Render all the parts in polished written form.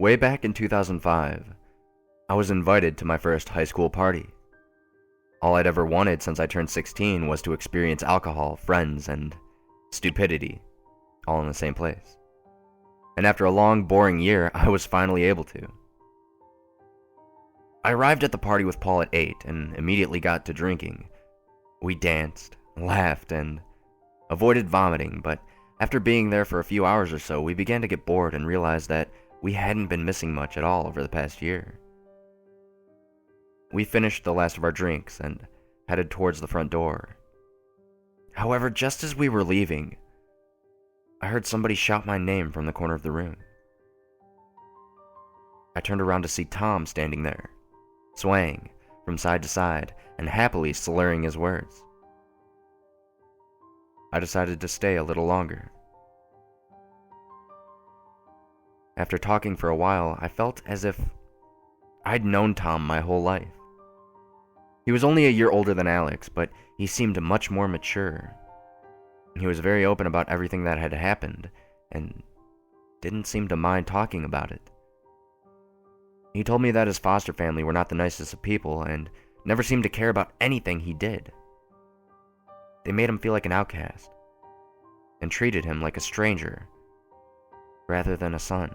Way back in 2005, I was invited to my first high school party. All I'd ever wanted since I turned 16 was to experience alcohol, friends, and stupidity, all in the same place. And after a long, boring year, I was finally able to. I arrived at the party with Paul at 8 and immediately got to drinking. We danced, laughed, and avoided vomiting, but after being there for a few hours or so, we began to get bored and realized that we hadn't been missing much at all over the past year. We finished the last of our drinks and headed towards the front door. However, just as we were leaving, I heard somebody shout my name from the corner of the room. I turned around to see Tom standing there, swaying from side to side and happily slurring his words. I decided to stay a little longer. After talking for a while, I felt as if I'd known Tom my whole life. He was only a year older than Alex, but he seemed much more mature. He was very open about everything that had happened, and didn't seem to mind talking about it. He told me that his foster family were not the nicest of people, and never seemed to care about anything he did. They made him feel like an outcast, and treated him like a stranger, rather than a son.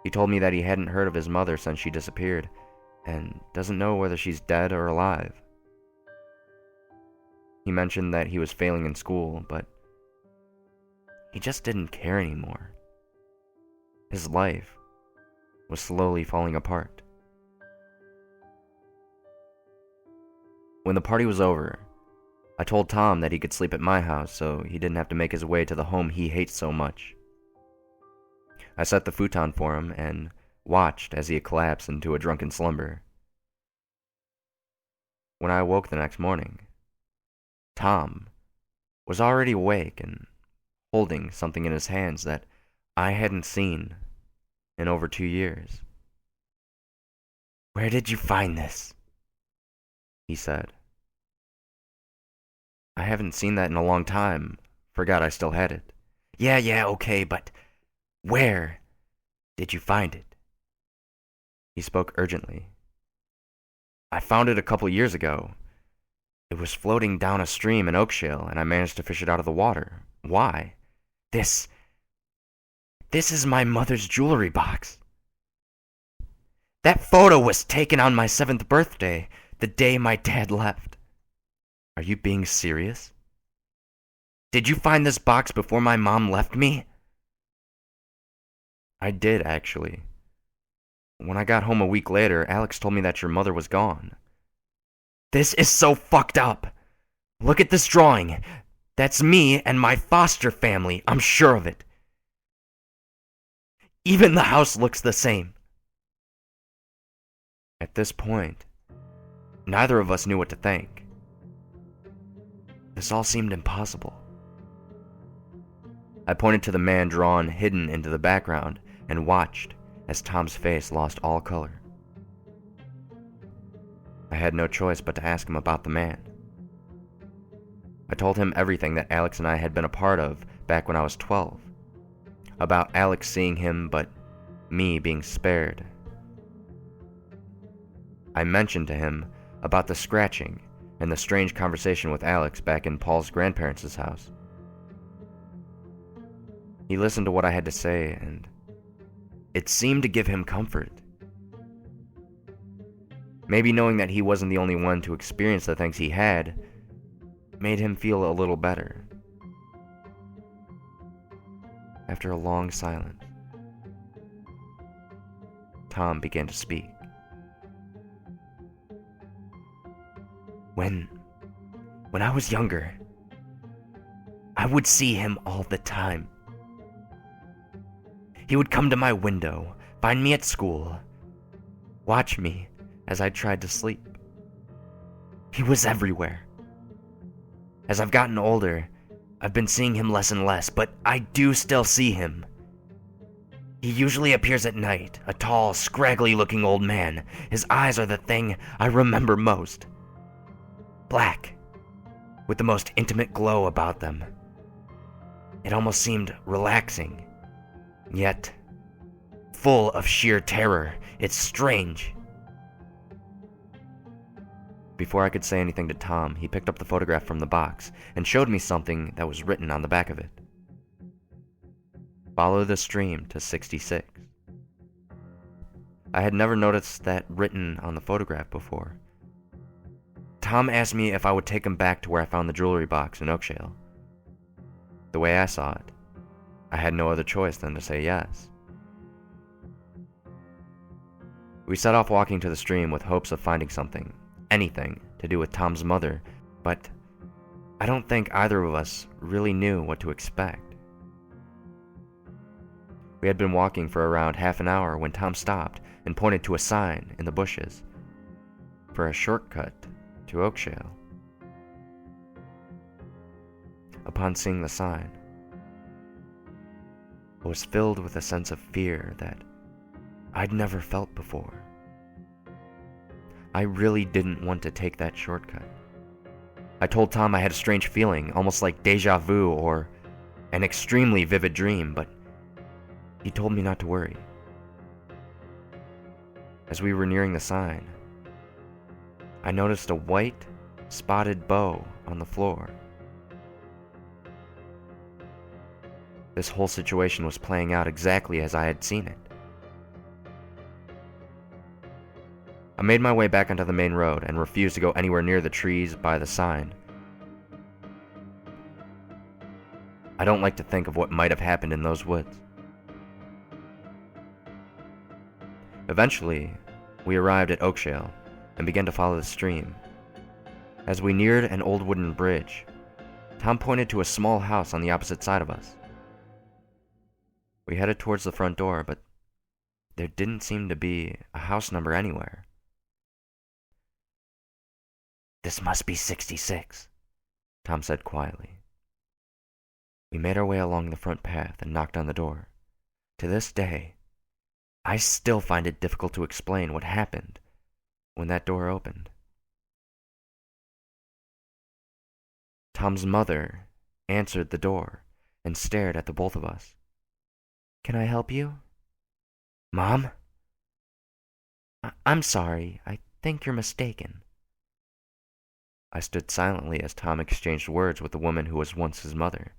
He told me that he hadn't heard of his mother since she disappeared, and doesn't know whether she's dead or alive. He mentioned that he was failing in school, but he just didn't care anymore. His life was slowly falling apart. When the party was over, I told Tom that he could sleep at my house so he didn't have to make his way to the home he hates so much. I set the futon for him and watched as he collapsed into a drunken slumber. When I awoke the next morning, Tom was already awake and holding something in his hands that I hadn't seen in over 2 years. "Where did you find this?" he said. "I haven't seen that in a long time. Forgot I still had it." Yeah, okay, but where did you find it?" He spoke urgently. "I found it a couple years ago. It was floating down a stream in Oakshale, and I managed to fish it out of the water. Why?" This is my mother's jewelry box. That photo was taken on my 7th birthday, the day my dad left." "Are you being serious?" "Did you find this box before my mom left me?" "I did, actually. When I got home a week later, Alex told me that your mother was gone." "This is so fucked up. Look at this drawing. That's me and my foster family, I'm sure of it. Even the house looks the same." At this point, neither of us knew what to think. This all seemed impossible. I pointed to the man drawn hidden into the background and watched as Tom's face lost all color. I had no choice but to ask him about the man. I told him everything that Alex and I had been a part of back when I was 12. About Alex seeing him, but me being spared. I mentioned to him about the scratching and the strange conversation with Alex back in Paul's grandparents' house. He listened to what I had to say, and it seemed to give him comfort. Maybe knowing that he wasn't the only one to experience the things he had made him feel a little better. After a long silence, Tom began to speak. When I was younger, I would see him all the time. He would come to my window, find me at school, watch me as I tried to sleep. He was everywhere. As I've gotten older, I've been seeing him less and less, but I do still see him. He usually appears at night, a tall, scraggly-looking old man. His eyes are the thing I remember most. Black, with the most intimate glow about them. It almost seemed relaxing, yet full of sheer terror. It's strange. Before I could say anything to Tom, he picked up the photograph from the box and showed me something that was written on the back of it. Follow the stream to 66. I had never noticed that written on the photograph before. Tom asked me if I would take him back to where I found the jewelry box in Oakshale. The way I saw it, I had no other choice than to say yes. We set off walking to the stream with hopes of finding something, anything, to do with Tom's mother, but I don't think either of us really knew what to expect. We had been walking for around half an hour when Tom stopped and pointed to a sign in the bushes for a shortcut to Oakshale. Upon seeing the sign, I was filled with a sense of fear that I'd never felt before. I really didn't want to take that shortcut. I told Tom I had a strange feeling, almost like deja vu or an extremely vivid dream, but he told me not to worry. As we were nearing the sign, I noticed a white, spotted bow on the floor. This whole situation was playing out exactly as I had seen it. I made my way back onto the main road and refused to go anywhere near the trees by the sign. I don't like to think of what might have happened in those woods. Eventually, we arrived at Oakshale and began to follow the stream. As we neared an old wooden bridge, Tom pointed to a small house on the opposite side of us. We headed towards the front door, but there didn't seem to be a house number anywhere. "This must be 66, Tom said quietly. We made our way along the front path and knocked on the door. To this day, I still find it difficult to explain what happened when that door opened. Tom's mother answered the door and stared at the both of us. "Can I help you?" "Mom?" I'm sorry, I think you're mistaken." I stood silently as Tom exchanged words with the woman who was once his mother.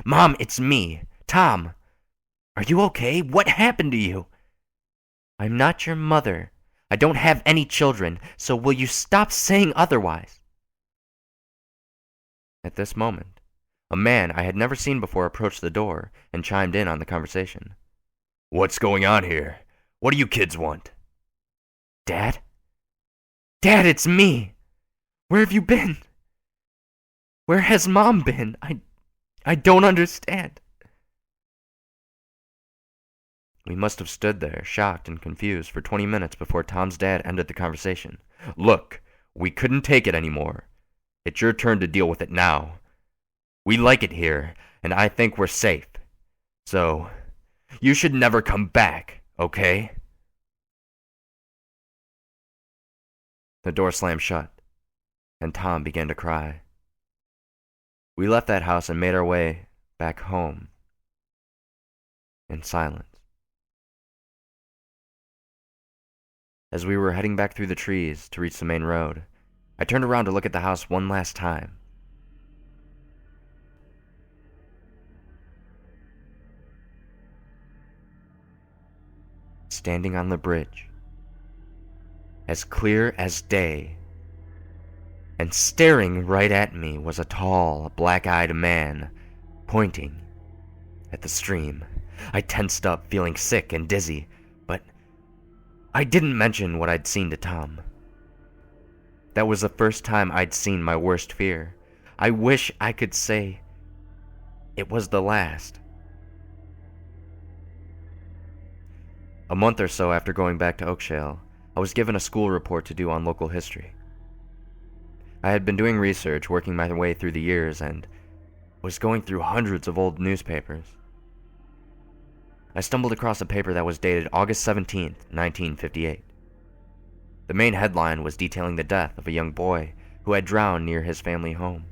"Mom, it's me, Tom. Are you okay? What happened to you?" "I'm not your mother. I don't have any children, so will you stop saying otherwise?" At this moment, a man I had never seen before approached the door and chimed in on the conversation. "What's going on here? What do you kids want?" "Dad? Dad, it's me! Where have you been? Where has Mom been? I don't understand." We must have stood there, shocked and confused, for 20 minutes before Tom's dad ended the conversation. "Look, we couldn't take it anymore. It's your turn to deal with it now. We like it here, and I think we're safe. So, you should never come back, okay?" The door slammed shut, and Tom began to cry. We left that house and made our way back home in silence. As we were heading back through the trees to reach the main road, I turned around to look at the house one last time. Standing on the bridge, as clear as day, and staring right at me was a tall, black-eyed man, pointing at the stream. I tensed up, feeling sick and dizzy, but I didn't mention what I'd seen to Tom. That was the first time I'd seen my worst fear. I wish I could say it was the last. A month or so after going back to Oakshale, I was given a school report to do on local history. I had been doing research, working my way through the years, and was going through hundreds of old newspapers. I stumbled across a paper that was dated August 17th, 1958. The main headline was detailing the death of a young boy who had drowned near his family home.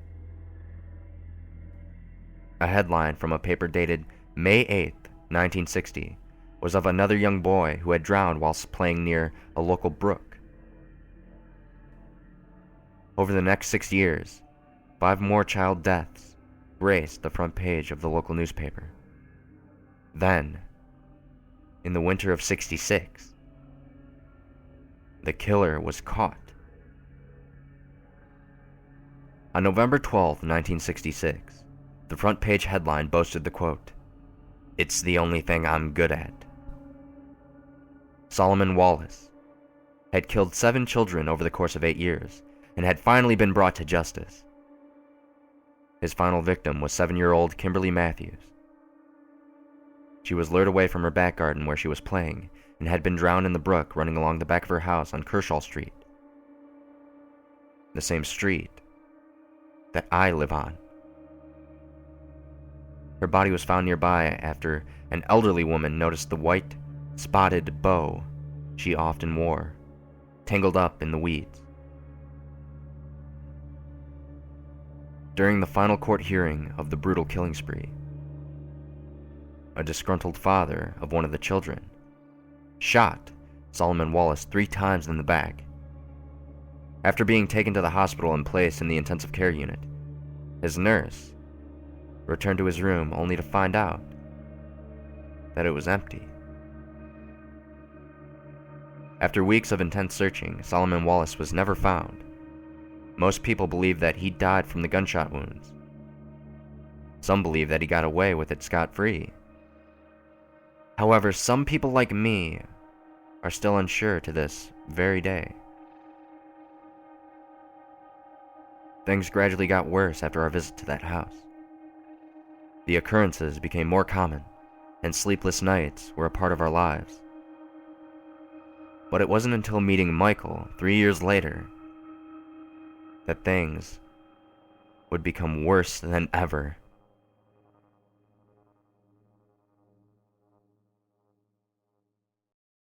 A headline from a paper dated May 8th, 1960, was of another young boy who had drowned whilst playing near a local brook. Over the next 6 years, 5 more child deaths graced the front page of the local newspaper. Then, in the winter of '66, the killer was caught. On November 12, 1966, the front page headline boasted the quote, "It's the only thing I'm good at." Solomon Wallace had killed 7 children over the course of 8 years and had finally been brought to justice. His final victim was 7-year-old Kimberly Matthews. She was lured away from her back garden where she was playing and had been drowned in the brook running along the back of her house on Kershaw Street, the same street that I live on. Her body was found nearby after an elderly woman noticed the white, spotted bow she often wore, tangled up in the weeds. During the final court hearing of the brutal killing spree, a disgruntled father of one of the children shot Solomon Wallace 3 times in the back. After being taken to the hospital and placed in the intensive care unit, his nurse returned to his room only to find out that it was empty. After weeks of intense searching, Solomon Wallace was never found. Most people believe that he died from the gunshot wounds. Some believe that he got away with it scot-free. However, some people like me are still unsure to this very day. Things gradually got worse after our visit to that house. The occurrences became more common, and sleepless nights were a part of our lives. But it wasn't until meeting Michael 3 years later that things would become worse than ever.